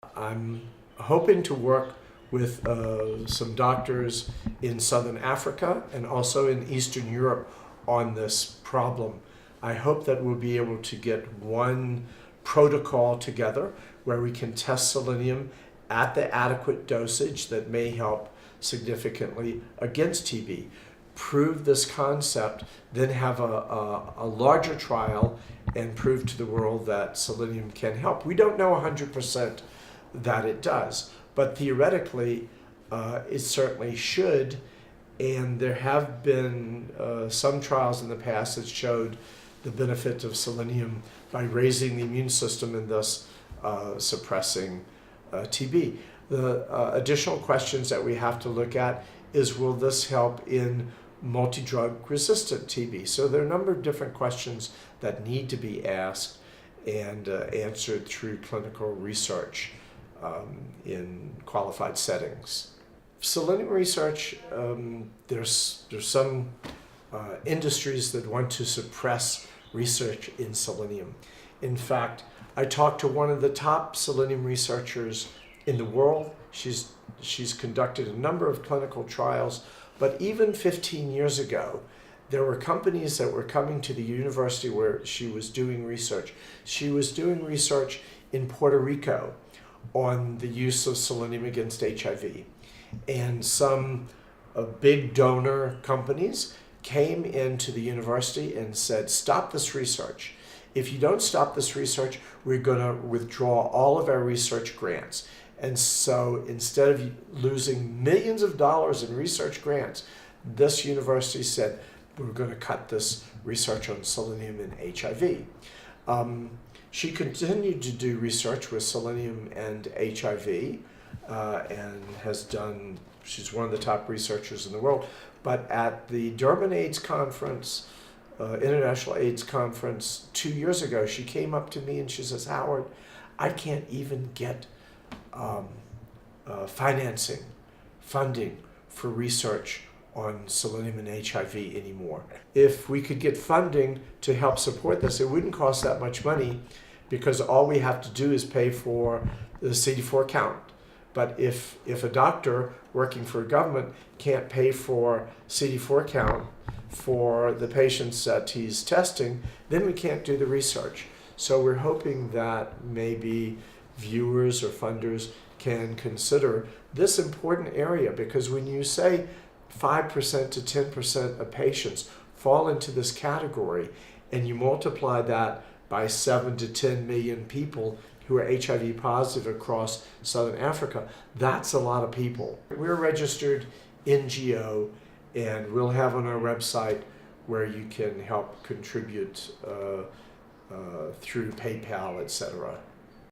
I'm hoping to work with some doctors in Southern Africa and also in Eastern Europe on this problem. I hope that we'll be able to get one protocol together where we can test selenium at the adequate dosage that may help significantly against TB. Prove this concept, then have a larger trial and prove to the world that selenium can help. We don't know 100% that it does, but theoretically it certainly should, and there have been some trials in the past that showed the benefit of selenium by raising the immune system and thus suppressing TB. The additional questions that we have to look at is, will this help in multi-drug resistant TB? So there are a number of different questions that need to be asked and answered through clinical research in qualified settings. Selenium research, there's some industries that want to suppress research in selenium. In fact, I talked to one of the top selenium researchers in the world. She's conducted a number of clinical trials, but even 15 years ago, there were companies that were coming to the university where she was doing research. She was doing research in Puerto Rico on the use of selenium against HIV. And some big donor companies came into the university and said, stop this research. If you don't stop this research, we're going to withdraw all of our research grants. And so instead of losing millions of dollars in research grants, this university said, we're going to cut this research on selenium and HIV. She continued to do research with selenium and HIV and she's one of the top researchers in the world. But at the Durban AIDS Conference, International AIDS Conference 2 years ago, she came up to me and she says, Howard, I can't even get funding for research on selenium and HIV anymore. If we could get funding to help support this, it wouldn't cost that much money because all we have to do is pay for the CD4 count. But if a doctor working for a government can't pay for CD4 count for the patients that he's testing, then we can't do the research. So we're hoping that maybe viewers or funders can consider this important area, because when you say 5% to 10% of patients fall into this category and you multiply that by 7 to 10 million people who are HIV positive across Southern Africa, that's a lot of people. We're a registered NGO, and we'll have on our website where you can help contribute through PayPal, etc.